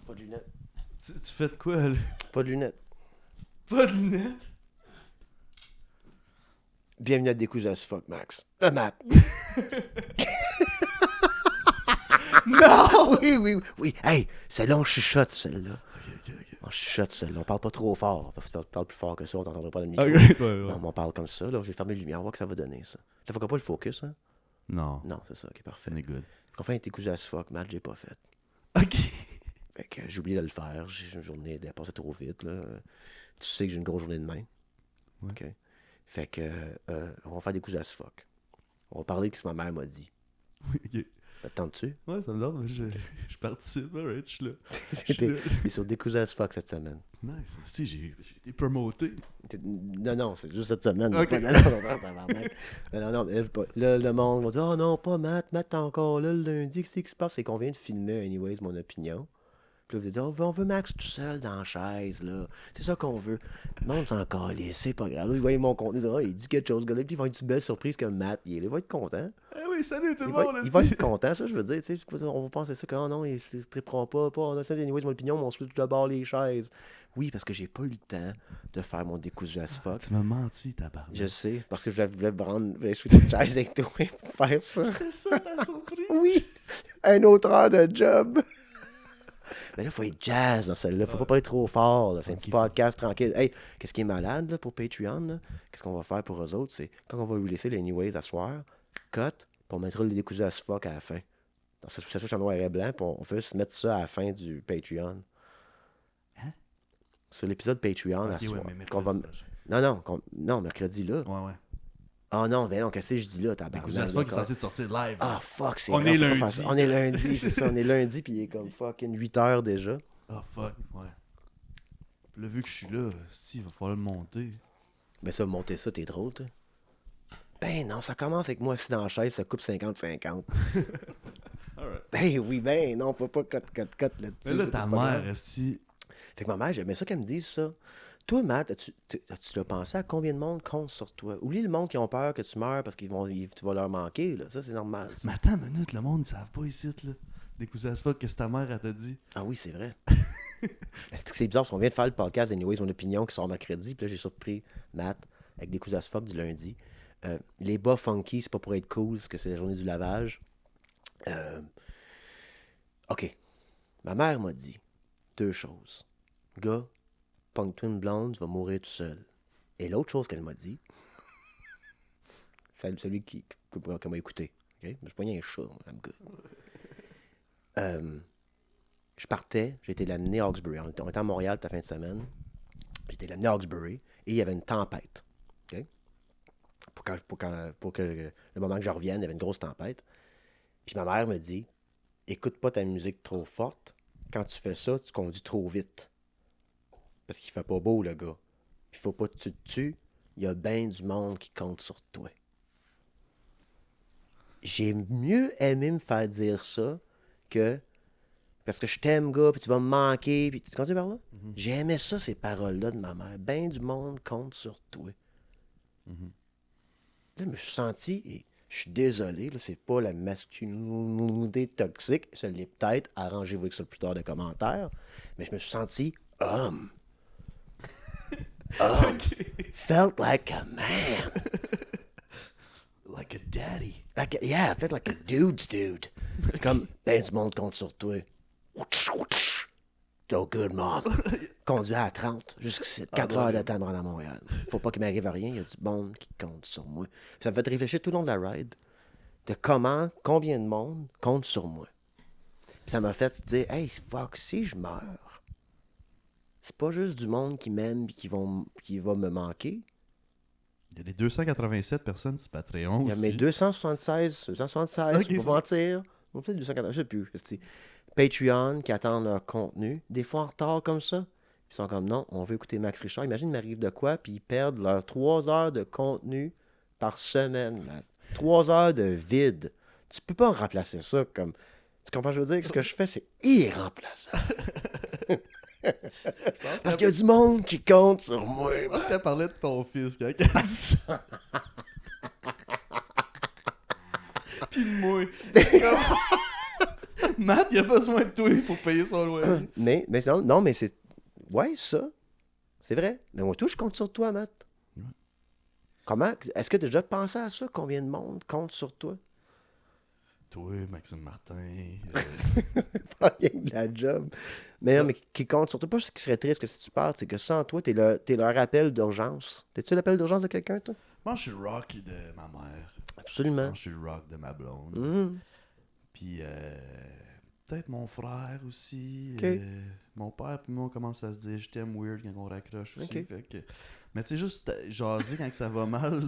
Pas de lunettes. Tu fais de quoi, là? Pas de lunettes. Pas de lunettes? Bienvenue à Décousu as fuck, Max. Matt. Non! Oui. Hey, celle-là, on chuchote, celle-là. Ok. On chuchote, celle-là. On parle pas trop fort. Parce que tu parles plus fort que ça, on t'entendra pas dans le micro. Ok, ouais. Non, mais on parle comme ça, là. Je vais fermer les lumières, on voit que ça va donner, ça. Ça fait pas le focus, hein? Non. Non, c'est ça, ok, parfait. On est good. Qu'on fait un Décousu as fuck, Matt, j'ai pas fait. Ok. Fait que j'ai oublié de le faire. J'ai une journée de passer trop vite, là. Tu sais que j'ai une grosse journée demain. Ouais. OK. Fait que, on va faire des coups as fuck. On va parler de ce que ma mère m'a dit. Oui, ok. Attends-tu? Ouais, ça me donne, je participe, alright, je suis là. T'es sur des coups as fuck cette semaine. Nice. Si, j'ai été promoté. Non, c'est juste cette semaine. Ok. Non, là, le monde va dire, oh non, pas Matt, t'es encore là le lundi. Qu'est-ce qui se passe? C'est qu'on vient de filmer, anyways, mon opinion. Puis là, vous dites, on veut Max tout seul dans la chaise, là. C'est ça qu'on veut. Le monde s'en calisse, c'est pas grave. Là, ils voient mon contenu, il dit quelque chose, gars, là, puis ils vont être une belle surprise que Matt, il va être content. Eh oui, salut tout le Il monde! va être content, ça, je veux dire. Tu sais, on va penser ça que, oh non, il ne trippera pas. On a ça, anyways, mon opinion, mais on switch de bord les chaises. Oui, parce que j'ai pas eu le temps de faire mon décousu as fuck. Tu m'as menti, tabarnak. Je sais, parce que je voulais switcher de chaise avec toi pour faire ça. C'était ça ta surprise? Oui, un autre heure de job. Mais là, il faut être jazz dans celle-là. Faut pas parler trop fort. Là. C'est un petit podcast tranquille. Hey, qu'est-ce qui est malade là, pour Patreon? Là? Qu'est-ce qu'on va faire pour eux autres? C'est quand on va releaser les Anyways à soir, cut, puis on mettra le décousu as fuck à la fin. Donc, ça touche en noir et blanc, puis on veut se mettre ça à la fin du Patreon. Hein? Sur l'épisode Patreon à Ok, soir. ouais, mais Qu'on va... Non, mercredi là. Ouais. Ah non, ben non, qu'est-ce que je dis là, Décousu tabarnak. as fuck est censé sortir live. Ah fuck, c'est On vrai, est faut pas lundi. faire ça. On est lundi, c'est ça. On est lundi, puis il est comme fucking 8 heures déjà. Oh fuck, ouais. Puis là, vu que je suis là, si, il va falloir le monter. Ben ça, monter ça, t'es drôle, toi. Ben non, ça commence avec moi assis dans la chaise, ça coupe 50-50. Alright. Ben oui, ben non, faut pas cut là-dessus. Mais là, c'est ta pas mère, grave. esti. Fait que ma mère, j'aimais ça qu'elle me dise ça. Toi, Matt, as-tu pensé à combien de monde compte sur toi? Oublie le monde qui ont peur que tu meurs parce que tu vas leur manquer, là. Ça, c'est normal. Ça. Mais attends une minute, le monde, ils savent pas ici, là. Décousu as fuck, qu'est-ce que ta mère, elle t'a dit? Ah oui, c'est vrai. C'est bizarre parce qu'on vient de faire le podcast Anyways, mon opinion qui sort mercredi. Puis là, j'ai surpris Matt avec des coups as fuck du lundi. Les bas funky, c'est pas pour être cool, parce que c'est la journée du lavage. OK. Ma mère m'a dit 2 choses. Gars, pogne-toi une blonde, tu vas mourir tout seul. Et l'autre chose qu'elle m'a dit, celui qui m'a écouté. Okay? Je pognais un chat, moi, I'm good. Je partais, j'ai été l'amener à Hawkesbury. On était à Montréal toute la fin de semaine. J'ai été l'amener à Hawkesbury et il y avait une tempête. Okay? Pour que le moment que je revienne, il y avait une grosse tempête. Puis ma mère me dit, écoute pas ta musique trop forte. Quand tu fais ça, tu conduis trop vite. Parce qu'il fait pas beau, le gars. Il faut pas que tu te tues. Il y a bien du monde qui compte sur toi. J'ai mieux aimé me faire dire ça que parce que je t'aime, gars, puis tu vas me manquer, puis tu continues par là? Mm-hmm. J'ai aimé ça, ces paroles-là de ma mère. Ben du monde compte sur toi. Mm-hmm. Là, je me suis senti, et je suis désolé, là, c'est pas la masculinité toxique, ça l'est peut-être, arrangez-vous avec ça plus tard dans les commentaires, mais je me suis senti homme. Felt like a man. Like a daddy. Felt like a dude. Comme, ben du monde compte sur toi. So good, mom. Conduit à 30, jusqu'ici, 4 heures de temps pour aller à Montréal. Faut pas qu'il m'arrive à rien, il y a du monde qui compte sur moi. Ça me fait réfléchir tout le long de la ride de combien de monde compte sur moi. Puis ça m'a fait dire, hey, fuck, si je meurs, c'est pas juste du monde qui m'aime et qui va me manquer. Il y a les 287 personnes sur Patreon Il y a aussi. mes 276, okay, pour mentir. Peut-être 280, je sais plus. Patreon qui attendent leur contenu, des fois en retard comme ça. Ils sont comme, non, on veut écouter Max Richard. Imagine, il m'arrive de quoi, puis ils perdent leurs 3 heures de contenu par semaine. Là. 3 heures de vide. Tu peux pas remplacer ça comme... Tu comprends ce que je veux dire? Ce que je fais, c'est irremplaçable. Parce qu'il y a du monde qui compte sur moi. Je pense qu'elle parlait de ton fils quand elle a dit ça. Puis de moi. Matt, il a besoin de toi pour payer son loyer. mais non, mais c'est... Ouais, ça. C'est vrai. Mais moi, tout, je compte sur toi, Matt. Ouais. Comment... Est-ce que tu as déjà pensé à ça? Combien de monde compte sur toi? Toi, Maxime Martin. Pas rien que de la job. Mais non, mais qui compte sur toi. Pas ce qui serait triste que si tu parles, c'est que sans toi, t'es leur appel d'urgence. T'es-tu l'appel d'urgence de quelqu'un, toi? Moi, je suis le rock de ma mère. Absolument. Moi, je suis le rock de ma blonde. Mhm. Puis, peut-être mon frère aussi. Ok. Mon père, puis moi, on commence à se dire je t'aime weird quand on raccroche aussi. Ok. Fait que... Mais tu sais, juste jaser quand que ça va mal.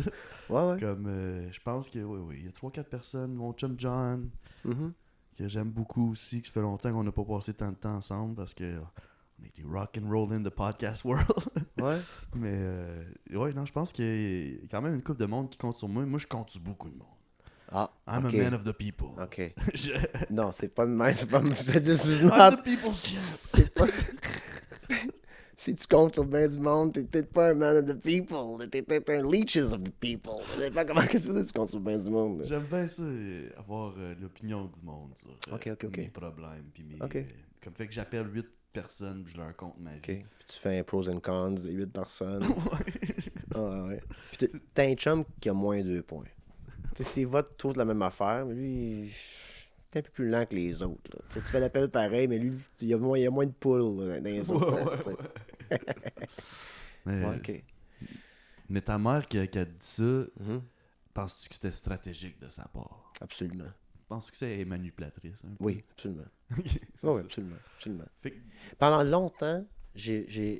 Ouais. Comme, je pense que, oui, il y a 3-4 personnes. Mon chum John, Mhm. que j'aime beaucoup aussi, que ça fait longtemps qu'on n'a pas passé tant de temps ensemble parce que on était rock and roll in the podcast world. Ouais. Mais, ouais, non, je pense qu'il y a quand même une couple de monde qui compte sur moi. Moi, je compte sur beaucoup de monde. Ah, I'm ok. a man of the people. OK. Je... Non, c'est pas de même. C'est pas... This is I'm not... the people's champ. C'est pas... Si tu comptes sur bien du monde, t'es peut-être pas un man of the people. T'es peut-être un leeches of the people. Je sais pas comment qu'est-ce que tu comptes sur bien du monde. Là. J'aime bien ça, avoir l'opinion du monde sur Ok. mes problèmes. Puis mes, Ok. comme fait que j'appelle 8 personnes puis je leur compte ma vie. OK. Puis tu fais un pros and cons de 8 personnes. Ouais. Ah ouais. Puis t'as un chum qui a moins 2 points. Tu sais, s'il vote tous la même affaire, mais lui, t'es un peu plus lent que les autres. Là. Tu sais, tu fais l'appel pareil, mais lui, il y a moins de poules là, dans les autres. Ouais, tu sais. Mais, Ouais, OK. mais ta mère qui a dit ça, Mhm. penses-tu que c'était stratégique de sa part? Absolument. Penses-tu que c'est manipulatrice? Un peu? Oui, absolument. C'est Oui, ça. absolument. Absolument. Fait que- Pendant longtemps, j'ai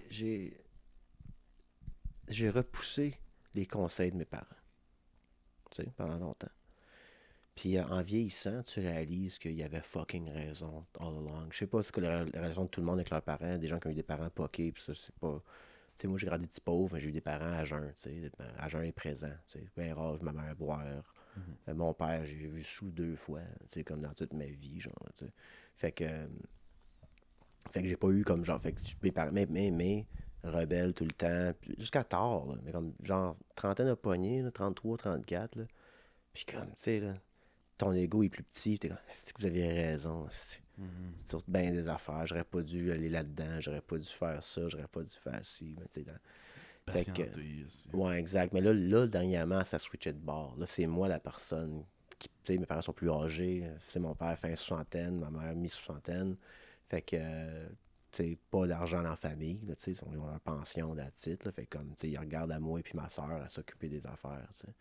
repoussé les conseils de mes parents. Tu sais, pendant longtemps. Puis en vieillissant, tu réalises qu'il y avait fucking raison all along. Je sais pas ce que la raison de tout le monde avec leurs parents, des gens qui ont eu des parents poqués, puis ça, c'est pas... Tu sais, moi, j'ai grandi petit pauvre, mais j'ai eu des parents à jeun, tu sais, à jeun et présent, tu sais. Ben rare, ma mère boire. Mon père, j'ai vu sous 2 fois, tu sais, comme dans toute ma vie, genre, tu sais. Fait que... Fait que j'ai pas eu comme genre. Fait que mes parents, mais rebelles tout le temps, puis jusqu'à tard, là, mais comme genre trentaine de poignées, là, 33, 34, là. Puis comme, tu sais, là, ton ego est plus petit, t'es comme, est-ce que vous aviez raison? C'est sur bien des affaires, j'aurais pas dû aller là-dedans, j'aurais pas dû faire ça, j'aurais pas dû faire ci, mais tu sais, fait que, Patienter aussi. ouais, exact. Mais là, dernièrement, ça switchait de bord. Là, c'est moi la personne qui, tu sais, mes parents sont plus âgés. C'est mon père fin soixantaine, ma mère mi-soixantaine. Fait que, tu sais, pas d'argent dans la famille, là, tu sais, ils ont leur pension d'attitude, là. Fait que, comme, tu sais, ils regardent à moi et puis ma soeur à s'occuper des affaires, tu sais.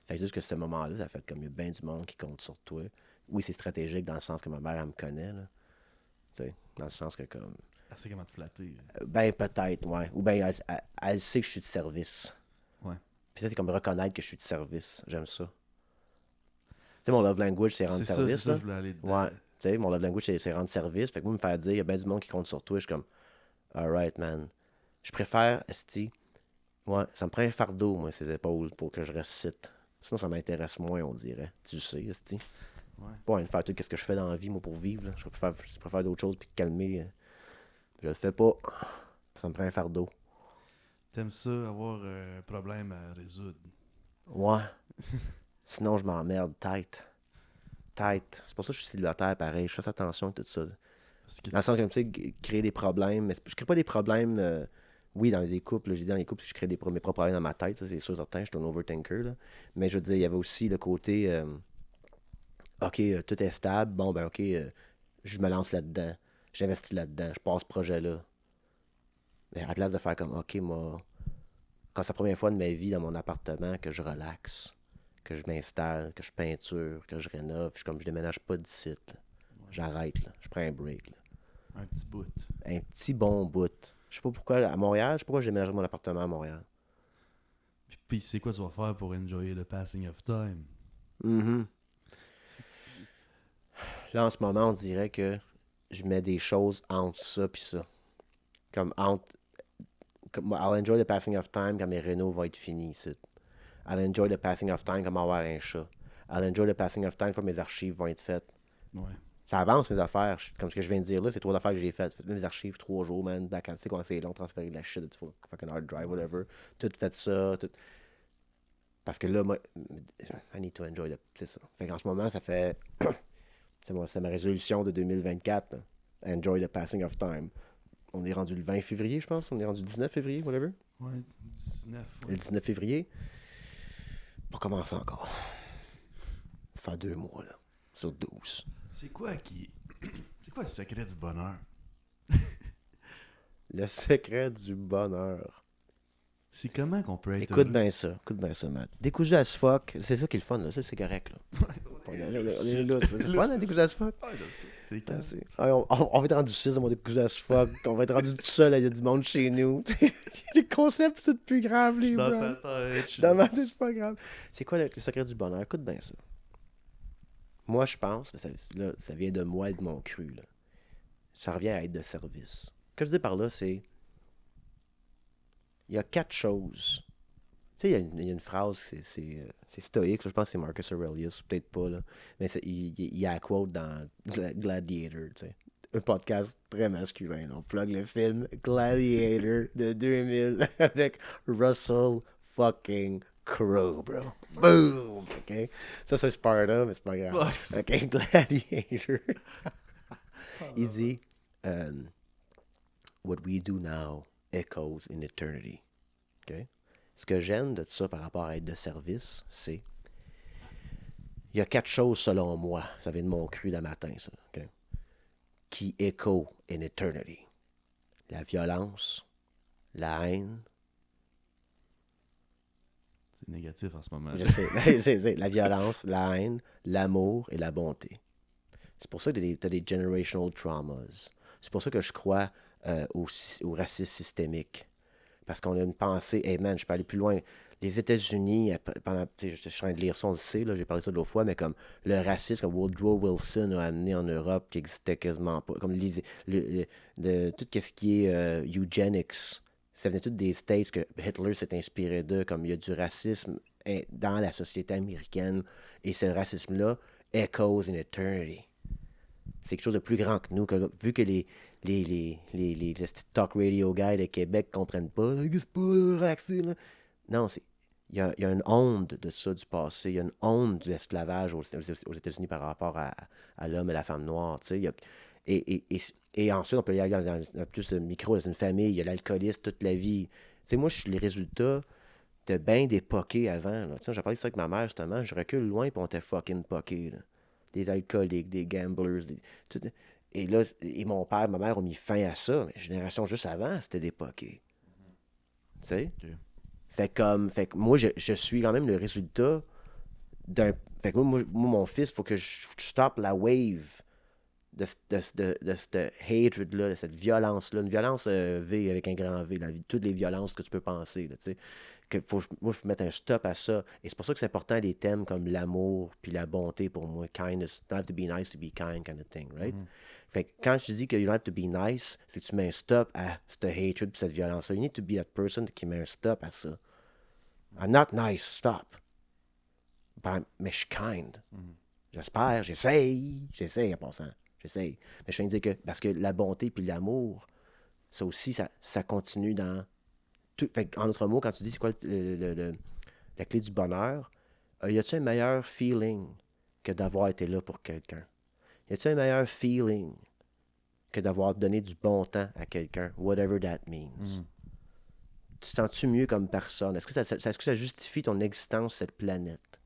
Fait que juste que ce moment-là, ça fait comme il y a bien du monde qui compte sur toi. Oui, c'est stratégique dans le sens que ma mère, elle me connaît, là. Tu sais, dans le sens que, comme, Elle sait comment te flatter. ben, peut-être, ouais. Ou bien, elle sait que je suis de service. Ouais. Puis ça, c'est comme reconnaître que je suis de service. J'aime ça. Tu sais, mon love language, c'est rendre C'est ça, service. c'est ça, Là. je voulais aller dedans. Ouais. Tu sais, mon love language, c'est rendre service. Fait que moi, me faire dire, il y a bien du monde qui compte sur toi. Je suis comme, alright, man. Je préfère, esti, ouais, ça me prend un fardeau, moi, ses épaules, pour que je récite. Sinon, ça m'intéresse moins, on dirait. Tu le sais, esti. Ouais. Pas une faire tout ce que je fais dans la vie, moi, pour vivre. Là. Je préfère d'autres choses, puis calmer. Je le fais pas. Ça me prend un fardeau. T'aimes ça, avoir un problème à résoudre. Ouais. Sinon, je m'emmerde, tête. Tête. C'est pour ça que je suis célibataire, pareil. Je fais attention à tout ça. Parce que Dans le sens que, tu sais, créer des problèmes. Mais je crée pas des problèmes. Oui, dans des couples. Là, j'ai dit dans les couples, je crée mes propres problèmes dans ma tête. Ça, c'est sûr, certain. Je suis un overthinker. Là. Mais je veux dire, il y avait aussi le côté. OK, tout est stable. Bon, ben, OK, je me lance là-dedans. J'investis là-dedans. Je passe ce projet-là. Mais à la place de faire comme, OK, moi. Quand c'est la première fois de ma vie dans mon appartement que je relaxe, que je m'installe, que je peinture, que je rénove, je déménage pas d'ici. Là. J'arrête, là. Je prends un break. Là. un petit bout. Un petit bon bout. Je sais pas pourquoi, à Montréal, je sais pas pourquoi je déménagerais mon appartement à Montréal. Puis c'est quoi tu vas faire pour enjoyer the passing of time? Mhm. Là, en ce moment, on dirait que je mets des choses entre ça puis ça. Comme entre... Comme, I'll enjoy the passing of time quand mes rénaux vont être finis ici. I'll enjoy the passing of time quand avoir un chat. I'll enjoy the passing of time quand mes archives vont être faites. Ouais. Ça avance mes affaires. Comme ce que je viens de dire là, c'est 3 affaires que j'ai faites. Faites mes archives 3 jours, man. Back tu sais quand c'est long, transférer de la shit de fucking hard drive, whatever. Tout fait ça. Tout... Parce que là, moi, I need to enjoy the... C'est ça. Fait qu'en ce moment, ça fait C'est ma résolution de 2024. Là. Enjoy the passing of time. On est rendu le 20 février, je pense. On est rendu le 19 février, whatever. Ouais, 19. Le 19 février. Pour commencer encore. Faire 2 mois, là. Sur 12. C'est quoi le secret du bonheur? Le secret du bonheur. C'est comment qu'on peut être Écoute heureux? bien ça, Matt. Décousu as fuck, c'est ça qui est le fun, là. Ça, c'est correct, là. On est là, c'est le fun, hein, décousu as fuck. C'est Ah, clair. on va être rendu 6 dans mon décousu as fuck. On va être rendu tout seul, il y a du monde chez nous. Les concepts, c'est plus grave, les Dans bros. ta tête. Dans ma tête, c'est pas grave. C'est quoi le secret du bonheur? Écoute bien ça. Moi, je pense, là, ça vient de moi et de mon cru, là. Ça revient à être de service. Ce que je dis par là, c'est... Il y a 4 choses. Tu sais, il y a une phrase, c'est stoïque, là, je pense que c'est Marcus Aurelius, peut-être pas, là. Mais il y a un quote dans Gladiator, tu sais. Un podcast très masculin. On plug le film Gladiator de 2000 avec Russell fucking Crowe, bro. Boom! OK? Ça, c'est Sparta, mais c'est pas grave. OK? Gladiator. Il dit What we do now echoes in eternity. OK? Ce que j'aime de ça par rapport à être de service, c'est... Il y a 4 choses, selon moi, ça vient de mon cru d'un matin, ça, OK? Qui echo in eternity. La violence, la haine. C'est négatif en ce moment. Je sais, la violence, la haine, l'amour et la bonté. C'est pour ça que tu as des generational traumas. C'est pour ça que je crois au racisme systémique. Parce qu'on a une pensée, hey man, je peux aller plus loin. Les États-Unis, pendant, je suis en train de lire ça, on le sait, là, j'ai parlé de ça l'autre fois, mais comme le racisme que Woodrow Wilson a amené en Europe, qui n'existait quasiment pas, comme tout ce qui est eugenics, ça venait tout des States que Hitler s'est inspiré d'eux, comme il y a du racisme dans la société américaine, et ce racisme-là echoes in eternity. C'est quelque chose de plus grand que nous, vu que les petits talk radio guys de Québec ne comprennent pas, c'est pas le racisme. Non, il y a une onde de ça du passé, il y a une onde du esclavage aux États-Unis par rapport à l'homme et la femme noire. Et ensuite, on peut y aller dans plus de micro, dans une famille, il y a l'alcoolisme toute la vie. Moi, je suis les résultats de bien des poqués avant. J'ai parlé de ça avec ma mère, justement, je recule loin, puis on était fucking poqués. Des alcooliques, des gamblers, et là, mon père, ma mère ont mis fin à ça, mais génération juste avant, c'était des poqués. Tu sais? Okay. Fait que moi, je suis quand même le résultat d'un... Fait que moi mon fils, il faut que je stoppe la wave de cette hatred-là, de cette violence-là. Une violence V avec un grand V, toutes les violences que tu peux penser, tu sais. Moi, je mettre un stop à ça. Et c'est pour ça que c'est important des thèmes comme l'amour puis la bonté pour moi. Kindness. Don't have to be nice to be kind kind of thing, right? Fait que quand je dis que you don't have to be nice, c'est que tu mets un stop à cette hatred puis cette violence-là. You need to be that person qui met un stop à ça. I'm not nice, stop. Mais je suis kind. J'espère, j'essaye en passant. J'essaye. Mais je viens de dire que, parce que la bonté puis l'amour, ça aussi, ça continue dans... En d'autres mots, quand tu dis c'est quoi la clé du bonheur, y a-t-il un meilleur feeling que d'avoir été là pour quelqu'un? Y a-t-il un meilleur feeling que d'avoir donné du bon temps à quelqu'un? Whatever that means. Tu te sens-tu mieux comme personne? Est-ce que ça justifie ton existence sur cette planète?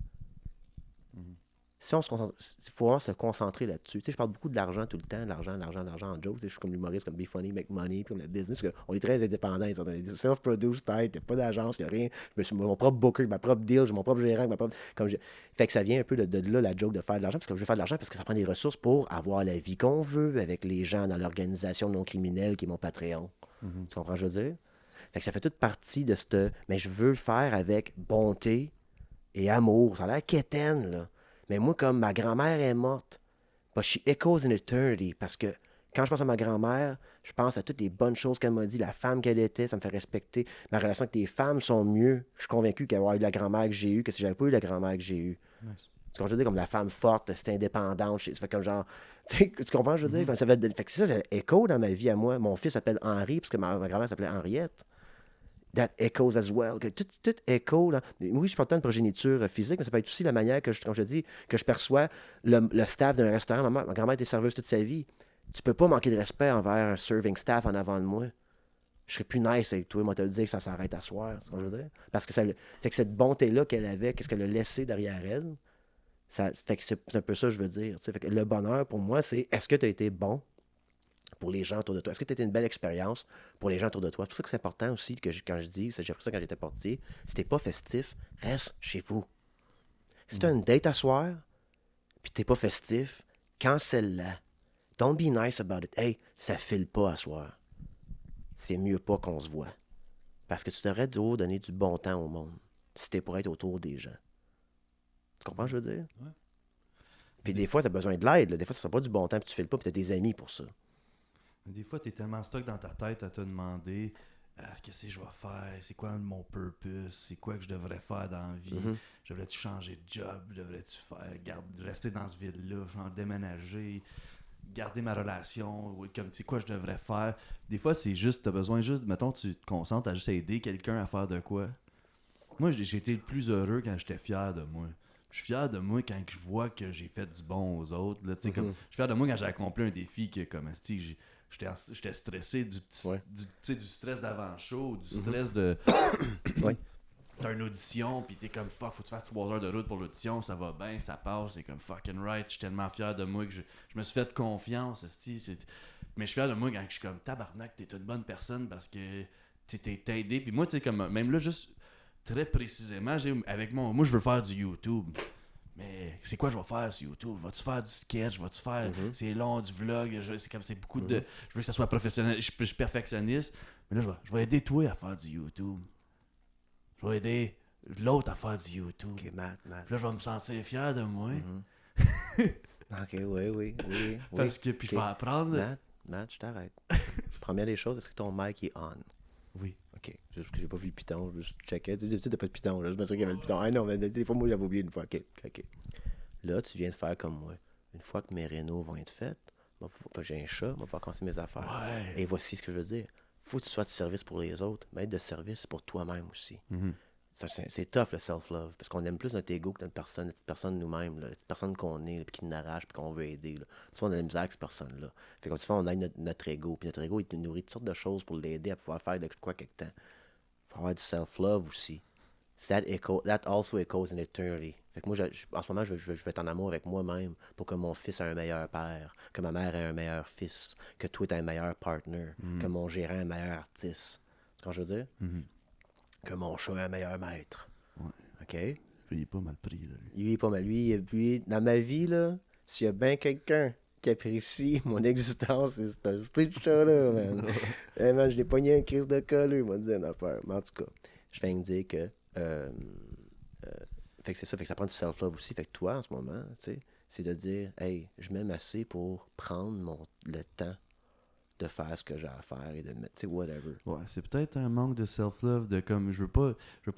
Si on se concentre, il faut vraiment se concentrer là-dessus. Tu sais, je parle beaucoup de l'argent tout le temps, l'argent en joke. Tu sais, je suis comme l'humoriste, comme Be Funny, Make Money, puis comme la business. Parce on est très indépendants. On est self-produced, tête, il n'y a pas d'agence, il n'y a rien. Je suis mon propre booker, ma propre deal, j'ai mon propre gérant, Fait que ça vient un peu de là, la joke de faire de l'argent. Parce que je veux faire de l'argent parce que ça prend des ressources pour avoir la vie qu'on veut avec les gens dans l'organisation non criminelle qui est mon Patreon. Tu comprends ce que je veux dire? Fait que ça fait toute partie de cette... Mais je veux le faire avec bonté et amour. Ça a l'air quétaine, là. Mais moi, comme ma grand-mère est morte, she echoes in eternity, parce que quand je pense à ma grand-mère, je pense à toutes les bonnes choses qu'elle m'a dit, la femme qu'elle était, ça me fait respecter. Ma relation avec les femmes sont mieux. Je suis convaincu qu'avoir eu la grand-mère que j'ai eue, que si j'avais pas eu la grand-mère que j'ai eue. Nice. Tu comprends, je veux dire, comme la femme forte, c'était indépendante. Ça fait comme genre... Tu comprends, je veux dire? Fait que ça écho dans ma vie à moi. Mon fils s'appelle Henri, parce que ma grand-mère s'appelait Henriette. that echoes as well. Que tout écho, là. Oui, je suis pas tant de progéniture physique, mais ça peut être aussi la manière que, comme je te dis, que je perçois le staff d'un restaurant. Ma grand-mère était serveuse toute sa vie. Tu peux pas manquer de respect envers un serving staff en avant de moi. Je serais plus nice avec toi. Moi, te le dire que ça s'arrête à soir. C'est ce que je veux dire. Parce que fait que cette bonté-là qu'elle avait, qu'est-ce qu'elle a laissé derrière elle, ça fait que c'est un peu ça que je veux dire. Fait que le bonheur, pour moi, c'est est-ce que tu as été bon pour les gens autour de toi? Est-ce que tu as été une belle expérience pour les gens autour de toi? C'est pour ça que c'est important aussi, quand je dis, j'ai appris ça quand j'étais portier, si t'es pas festif, reste chez vous. Si tu as une date à soir, puis t'es pas festif, cancelle-la. Don't be nice about it. Hey, ça file pas à soir. C'est mieux pas qu'on se voit. Parce que tu devrais donner du bon temps au monde si t'es pour être autour des gens. Tu comprends ce que je veux dire? Ouais. Puis des fois, t'as besoin de l'aide. Là. Des fois, ça sera pas du bon temps, puis tu files pas, puis t'as des amis pour ça. Des fois, t'es tellement stock dans ta tête à te demander qu'est-ce que je vais faire, c'est quoi mon purpose, c'est quoi que je devrais faire dans la vie, devrais-tu changer de job, devrais-tu rester dans ce ville-là, genre déménager, garder ma relation, ou comme tu sais quoi je devrais faire. Des fois, c'est juste, t'as besoin juste, mettons, tu te concentres à juste aider quelqu'un à faire de quoi. Moi, j'ai été le plus heureux quand j'étais fier de moi. Je suis fier de moi quand je vois que j'ai fait du bon aux autres. Là, comme, je suis fier de moi quand j'ai accompli un défi que, comme, j'étais stressé du stress d'avant-show, du stress de... Ouais. T'as une audition, pis t'es comme fuck, faut que tu fasses 3 heures de route pour l'audition, ça va bien, ça passe, c'est comme fucking right, je suis tellement fier de moi que je me suis fait confiance, mais je suis fier de moi quand je suis comme tabarnak, t'es une bonne personne parce que t'es aidé, pis moi, tu sais, comme, même là, juste très précisément, avec moi, je veux faire du YouTube. Mais c'est quoi je vais faire sur YouTube? Vas-tu faire du sketch? Vas-tu faire... C'est long, du vlog. C'est beaucoup de... Je veux que ça soit professionnel. Je suis perfectionniste. Mais là, je vais aider toi à faire du YouTube. Je vais aider l'autre à faire du YouTube. OK, Matt. Puis là, je vais me sentir fier de moi. OK, oui. Parce que puis je vais apprendre... Matt, je t'arrête. Première des choses, est-ce que ton mic est on? Oui. OK. Juste que j'ai pas vu le piton, je checkais. D'habitude, t'as pas de piton. Là. Je me suis dit qu'il y avait le piton. Ah non, mais des fois, moi, j'avais oublié une fois. OK. Là, tu viens de faire comme moi. Une fois que mes rénaux vont être faites, j'ai un chat, je vais pouvoir commencer mes affaires. Ouais. Et voici ce que je veux dire. Faut que tu sois de service pour les autres, mais être de service pour toi-même aussi. Ça, c'est tough, le self-love, parce qu'on aime plus notre ego que notre personne, la petite personne nous-mêmes, la petite personne qu'on est, puis qui nous arrache, puis qu'on veut aider. Là. Ça, on a la misère avec cette personne-là. Fait comme tu fais, on aide notre ego, puis notre ego, il nous nourrit toutes sortes de choses pour l'aider à pouvoir faire de quoi quelque temps. Il faut avoir du self-love aussi. That also echoes in eternity. Fait que moi, en ce moment, je vais être en amour avec moi-même pour que mon fils ait un meilleur père, que ma mère ait un meilleur fils, que toi, t'aies un meilleur partner, que mon gérant ait un meilleur artiste. Tu comprends ce que je veux dire? Que mon chat ait un meilleur maître. Ouais. OK? Il est pas mal pris, là. Il est pas mal. Lui, dans ma vie, là, s'il y a bien quelqu'un qui apprécie mon existence, c'est un petit chat-là, man. Hey, man, je l'ai pogné un crise de colleux, il m'a dit une affaire. Mais en tout cas, je viens de dire que... fait que c'est ça, fait que ça prend du self-love aussi. Fait que toi, en ce moment, tu sais, c'est de dire, hey, je m'aime assez pour prendre le temps de faire ce que j'ai à faire et de mettre, tu sais, whatever. Ouais, c'est peut-être un manque de self-love, de comme, je veux pas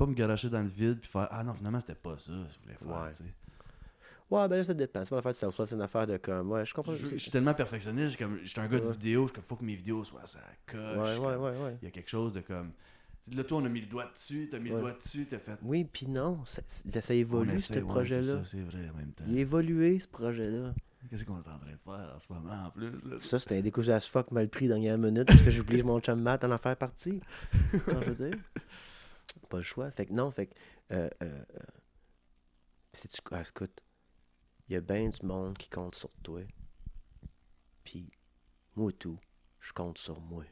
me garocher dans le vide puis faire, ah non, finalement, c'était pas ça que je voulais faire, Ouais. tu sais. Ouais, ben là, ça dépend. C'est pas une affaire de self-love, c'est une affaire de comme, ouais, je comprends. Je suis tellement perfectionniste, je suis un gars de vidéo, je suis comme, faut que mes vidéos soient ça coche. Ouais. Il y a quelque chose de comme, là, toi, on a mis le doigt dessus, t'as mis le doigt dessus, t'as fait... Oui, puis non, ça évolue, On essaie, ce projet-là. c'est ça, c'est vrai, en même temps. Il a évolué, ce projet-là. Qu'est-ce qu'on est en train de faire en ce moment, en plus? Là? Ça, c'était un découvert as fuck mal pris dernière minute parce que j'oublie mon chum Matt en faire partie. Quand je veux dire. Pas le choix. Fait que non, fait que... écoute, il y a bien du monde qui compte sur toi. Puis, moi tout, je compte sur moi.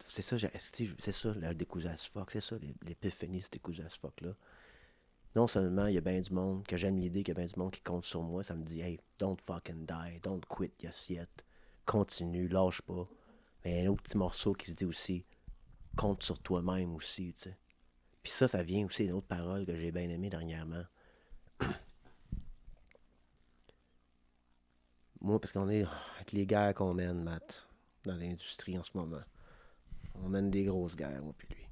C'est ça, c'est ça, le découvert as fuck. C'est ça, l'épiphanie, ce découvert as fuck-là. Non seulement il y a bien du monde, que j'aime l'idée qu'il y a bien du monde qui compte sur moi, ça me dit, hey, don't fucking die, don't quit just yet. Continue, lâche pas. Mais un autre petit morceau qui se dit aussi, compte sur toi-même aussi, tu sais. Puis ça vient aussi d'une autre parole que j'ai bien aimée dernièrement. Moi, parce qu'on est avec les guerres qu'on mène, Matt, dans l'industrie en ce moment. On mène des grosses guerres, moi puis lui.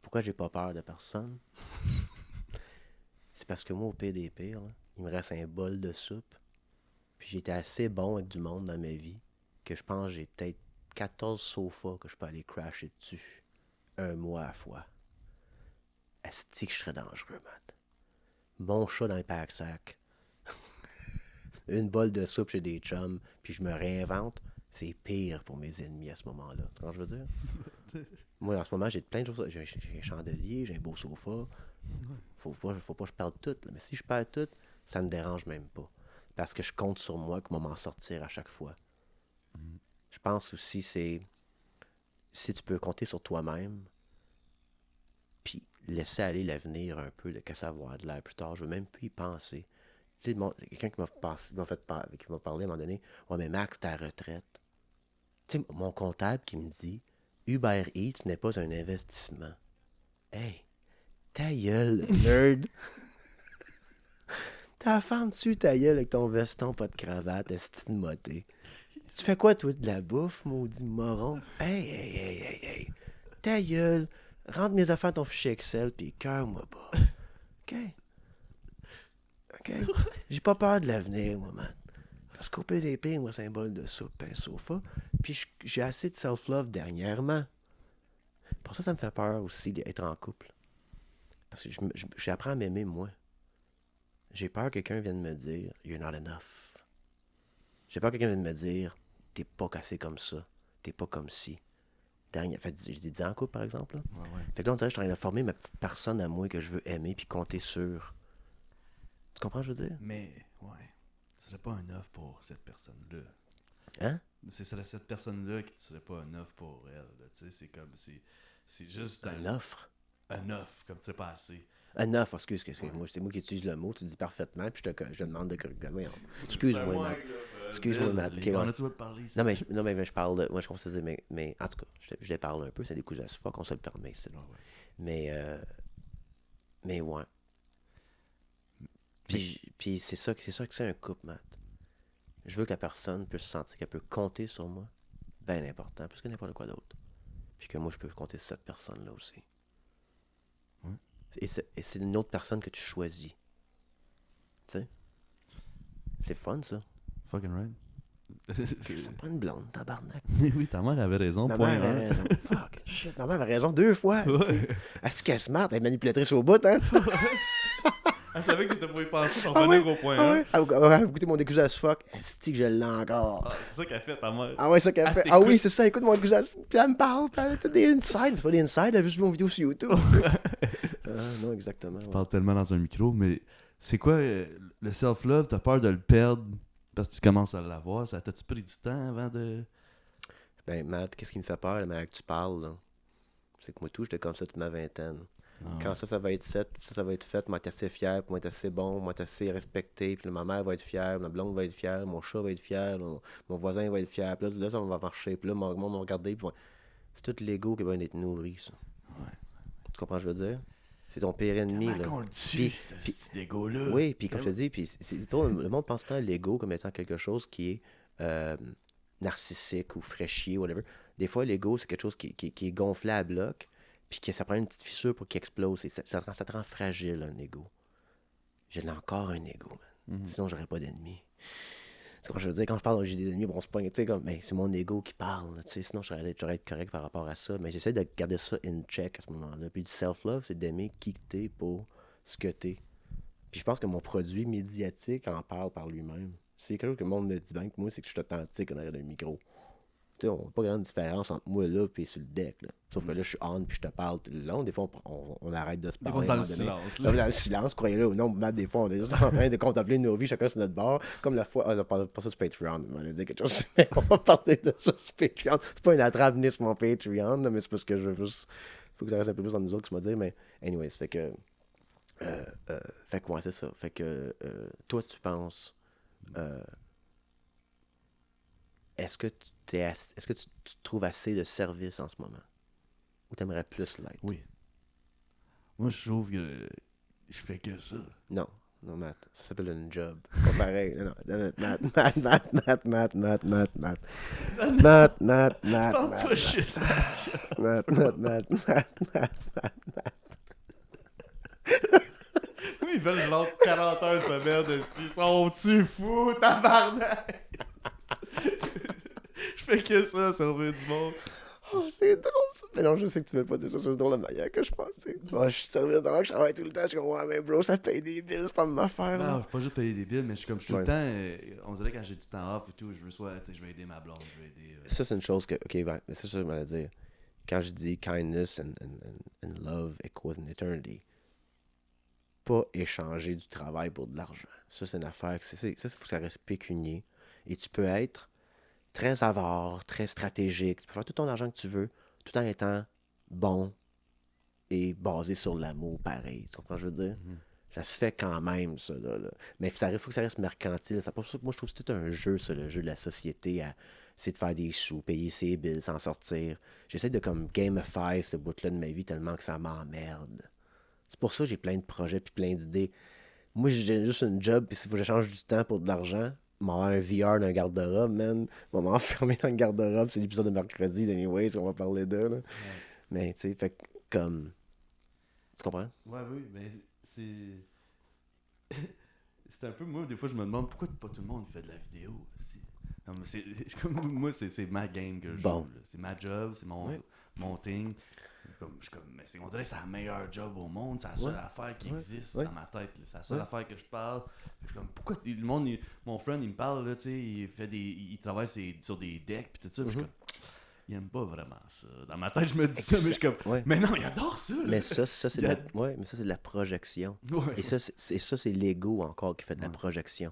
Pourquoi j'ai pas peur de personne? C'est parce que moi, au pire des pires, là, il me reste un bol de soupe. Puis j'étais assez bon avec du monde dans ma vie que je pense que j'ai peut-être 14 sofas que je peux aller crasher dessus. Un mois à la fois. Asti que je serais dangereux, man. Mon chat dans les pack-sacs. Une bol de soupe chez des chums, puis je me réinvente. C'est pire pour mes ennemis à ce moment-là. Tu vois ce que je veux dire? Moi, en ce moment, j'ai plein de choses. J'ai un chandelier, j'ai un beau sofa. Faut pas que je perde tout. Là. Mais si je perds tout, ça me dérange même pas. Parce que je compte sur moi qu'on va m'en sortir à chaque fois. Je pense aussi, c'est... Si tu peux compter sur toi-même, puis laisser aller l'avenir un peu de que ça va avoir de l'air plus tard. Je veux même plus y penser. Tu sais, quelqu'un qui m'a parlé à un moment donné, « Ouais, mais Max, t'es à la retraite. » Tu sais, mon comptable qui me dit, « Uber Eats n'est pas un investissement. » Hey, ta gueule, nerd! Ta femme dessus ta gueule avec ton veston, pas de cravate, esti de moté. Tu fais quoi, toi, de la bouffe, maudit moron? Hey! Ta gueule! Rentre mes affaires dans ton fichier Excel, puis cœur-moi pas. OK? J'ai pas peur de l'avenir, moi, man. Parce qu'au PDP, moi, c'est un bol de soupe et un sofa. Puis j'ai assez de self-love dernièrement. Pour ça me fait peur aussi d'être en couple. Parce que j'apprends à m'aimer, moi. J'ai peur que quelqu'un vienne me dire « You're not enough ». J'ai peur que quelqu'un vienne me dire « T'es pas cassé comme ça. T'es pas comme ci. » Fait, j'ai des 10 ans en couple, par exemple. Là. Ouais. Fait que là, on dirait que je suis en train de former ma petite personne à moi que je veux aimer puis compter sur. Tu comprends ce que je veux dire? Mais, ouais. Ce serait pas un offre pour cette personne-là. Hein? C'est cette personne-là qui ne serait pas un offre pour elle. Tu sais, c'est comme... C'est juste... Un offre? Un offre, comme tu sais pas assez. Un offre, excuse-moi. C'est moi qui utilise le mot, tu dis parfaitement, puis je demande de corriger. Excuse-moi, Matt. Excuse-moi, Matt. Okay, on a-tu de parler? Non, mais je parle de... Moi, je commence à dire, mais en tout cas, je les parle un peu, c'est des coups de fuck, on se le permet, c'est. Mais ouais. Puis c'est ça que c'est un couple, Matt. Je veux que la personne puisse sentir qu'elle peut compter sur moi. Ben important, plus que n'importe quoi d'autre. Puis que moi, je peux compter sur cette personne-là aussi. Et c'est une autre personne que tu choisis. Tu sais? C'est fun, ça. Fucking right. C'est pas une blonde, tabarnak. Oui, ta mère avait raison. Ma mère avait raison. Fucking shit, ma mère avait raison 2 fois. Ouais. Est-ce qu'elle est smart? Elle est manipulatrice au bout, hein? Elle savait que t'étais pas y penser pour venir au point 1. Ah, écoutez mon décousu as fuck. Est-ce que je l'ai encore? Ah, c'est ça qu'elle fait, ta mère. Ah ouais, ça qu'elle fait. Ah oui, c'est ça, écoute mon décousu as fuck. Puis elle me parle, puis elle a des insides. Pas des insides, elle a juste vu mon vidéo sur YouTube. Non, exactement. Tu parles tellement dans un micro, mais c'est quoi le self-love? T'as peur de le perdre parce que tu commences à l'avoir? Ça t'a-tu pris du temps avant de... Ben, Matt, qu'est-ce qui me fait peur, la manière que tu parles, là? C'est que moi, tout, j'étais comme ça toute ma vingtaine. Quand ça va être ça va être fait, moi, être assez fier, moi, être assez bon, moi, être assez respecté, puis là, ma mère va être fière, ma blonde va être fière, mon chat va être fier, mon voisin va être fier, puis là, ça va marcher, puis là, mon monde va me regarder, puis c'est tout l'ego qui va être nourri, ça. Ouais. Tu comprends ce que je veux dire? C'est ton pire ennemi, Comment là. qu'on le tue, cet ego-là? Oui, puis comme je te dis, puis le monde pense tant à l'ego comme étant quelque chose qui est narcissique ou fraîchier, whatever. Des fois, l'ego, c'est quelque chose qui est gonflé à bloc, puis que ça prend une petite fissure pour qu'il explose. Et ça te rend fragile, un ego. J'ai encore un ego, man. Sinon, j'aurais pas d'ennemis. C'est quand je veux dire, quand je parle j'ai des ennemis, bon, c'est pas, tu sais, comme, mais c'est mon ego qui parle, tu sais, sinon, j'aurais être correct par rapport à ça. Mais j'essaie de garder ça in check à ce moment-là. Puis du self-love, c'est d'aimer qui t'es pour ce que t'es. Puis je pense que mon produit médiatique en parle par lui-même. C'est quelque chose que le monde me dit bien que moi, c'est que je suis authentique en arrière d'un micro. Tu sais, on n'a pas grande différence entre moi là et sur le deck. Là. Sauf que là, je suis on puis je te parle tout le long. Des fois, on arrête de se parler. Des fois, dans le silence. Là, dans le silence, croyez-le ou non, Matt, des fois, on est juste en train de contempler nos vies, chacun sur notre bord. Comme la fois, on va parler pas ça sur Patreon. On va dire quelque chose. On va parler de ça sur Patreon. C'est pas une attrape venue sur mon Patreon, là, mais c'est parce que je veux juste. Faut que ça reste un peu plus dans nous autres que je me dire. Mais, anyways, fait que. Fait que, ouais, c'est ça. Fait que, toi, tu penses. Est-ce que tu trouves assez de service en ce moment? Ou t'aimerais plus l'être? Oui. Moi, je trouve que je fais que ça. Non, Matt. Ça s'appelle un job. Pas pareil. Non, Matt. Oui, ils veulent genre 40 heures semaine. Ils sont-tu fous, tabarnak? Je fais que ça, servir du monde. Oh, c'est drôle ça. Mais non, je sais que tu veux pas dire ça, c'est drôle la manière que je pense. Moi, je suis servi dans je travaille tout le temps. Je suis comme, ouais, mais bro, ça paye des billes, c'est pas de m'affaire. Non, je pas juste payer des billes, mais je suis tout Ouais. le temps. On dirait quand j'ai du temps off et tout, je veux soit, tu sais, je vais aider ma blonde, je vais aider. Ça, c'est une chose que. Ok, ouais, mais c'est ça que je voulais dire. Quand je dis kindness and love equals an eternity, pas échanger du travail pour de l'argent. Ça, c'est une affaire. Ça, il faut que ça reste pécunier. Et tu peux être très avare, très stratégique. Tu peux faire tout ton argent que tu veux, tout en étant bon et basé sur l'amour pareil. Tu comprends ce que je veux dire? Ça se fait quand même, ça. Là. Mais il faut que ça reste mercantile. C'est pour ça que moi, je trouve que c'est tout un jeu, ça, le jeu de la société. C'est de faire des sous, payer ses billes, s'en sortir. J'essaie de comme gamify ce bout-là de ma vie tellement que ça m'emmerde. C'est pour ça que j'ai plein de projets puis plein d'idées. Moi, j'ai juste une job, puis s'il faut que j'échange du temps pour de l'argent, m'avoir un VR d'un garde-robe, man. M'enfermer dans le garde-robe, c'est l'épisode de mercredi, anyways, on va parler de, là. Mais, tu sais, fait que, comme... Tu comprends? Ouais, oui, mais c'est. C'est un peu. Moi, des fois, je me demande pourquoi pas tout le monde fait de la vidéo. Non, mais moi, c'est ma game que je joue. Là. C'est ma job, c'est mon thing. On dirait que c'est la meilleure job au monde, c'est la seule affaire qui existe dans ma tête. là. C'est la seule affaire que je parle. Je suis comme, pourquoi le monde, mon friend, il me parle, là, tu sais, il travaille sur des decks, puis tout ça, puis je suis comme, il aime pas vraiment ça. Dans ma tête, je me dis ça, mais je suis comme, mais non, il adore ça. Là. Mais ça, c'est de la projection. Ouais. Et ça, c'est l'ego encore qui fait de la projection.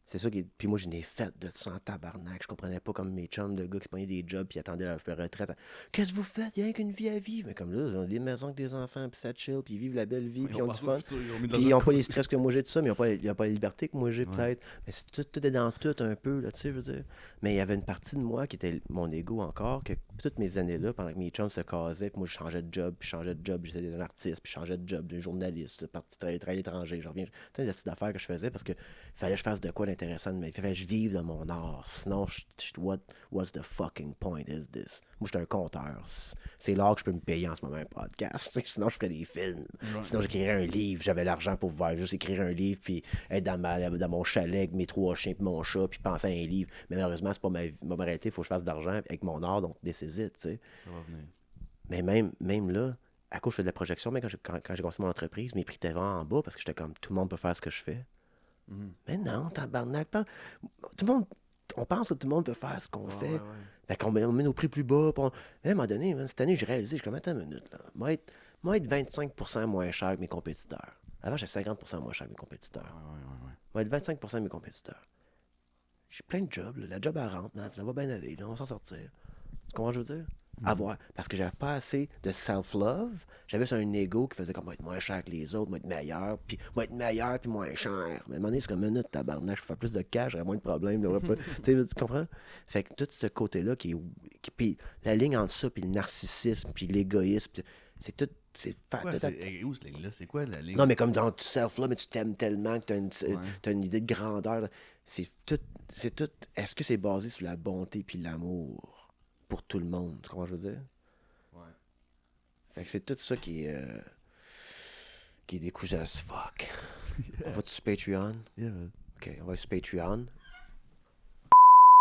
C'est ça qui. Puis moi, je n'ai fait de ça en tabarnak. Je comprenais pas comme mes chums de gars qui se prenaient des jobs puis attendaient leur retraite. Qu'est-ce que vous faites? Il y a rien qu'une vie à vivre. Mais comme là, ils ont des maisons avec des enfants, puis ça chill, puis ils vivent la belle vie, puis ils ont du fun. Puis ils n'ont pas les stress que moi j'ai de ça, mais ils n'ont pas la liberté que moi j'ai peut-être. Mais tout est dans tout un peu, là, tu sais, je veux dire. Mais il y avait une partie de moi qui était mon ego encore, que toutes mes années-là, pendant que mes chums se casaient, puis moi je changeais de job, j'étais un artiste, puis je changeais de job, d'un journaliste, parti travailler à l'étranger. Je reviens. Tu sais, des petites affaires que je faisais parce que fallait que je fasse de quoi d'intéressant de ma vie. Fallait que je vive de mon art. Sinon, what's the fucking point is this? Moi, j'étais un conteur. C'est l'art que je peux me payer en ce moment un podcast. Sinon, je ferais des films. Ouais. Sinon, j'écrirais un livre. J'avais l'argent pour pouvoir juste écrire un livre puis être dans mon chalet avec mes 3 chiens et mon chat puis penser à un livre. Mais malheureusement, c'est pas ma réalité. Il faut que je fasse de l'argent avec mon art, donc this is it, tu sais. Ça va venir. Mais même là, à cause je fais de la projection, mais quand j'ai commencé mon entreprise, mes prix étaient vraiment en bas parce que j'étais comme tout le monde peut faire ce que je fais. Mais non, tabarnak. Tout le monde, on pense que tout le monde peut faire ce qu'on fait. Fait qu'on met nos prix plus bas. Mais à un moment donné, cette année, j'ai réalisé, je suis comme, attends une minute, là. Moi, être 25% moins cher que mes compétiteurs. Avant, j'étais 50% moins cher que mes compétiteurs. Moi, être 25% de mes compétiteurs. J'ai plein de jobs. Là. La job, elle rentre. Là, ça va bien aller. Là, on va s'en sortir. Tu comprends ce que je veux dire? Avoir. Parce que j'avais pas assez de self-love. J'avais sur un ego qui faisait comme moi être moins cher que les autres, moi être meilleur, puis moins cher. Mais à un moment donné, c'est comme minute, tabarnak, je peux faire plus de cash, j'aurais moins de problèmes. Tu comprends? Fait que tout ce côté-là puis la ligne entre ça, puis le narcissisme, puis l'égoïsme, c'est tout. Où cette ligne-là? C'est quoi la ligne? Non, mais comme dans tout self-love, mais tu t'aimes tellement que t'as une idée de grandeur. C'est tout. Est-ce que c'est basé sur la bonté puis l'amour? Pour tout le monde, tu comprends ce que je veux dire? Ouais. Fait que c'est tout ça qui est découvert as fuck. On va-tu sur Patreon? Yeah. Ok, on va sur Patreon.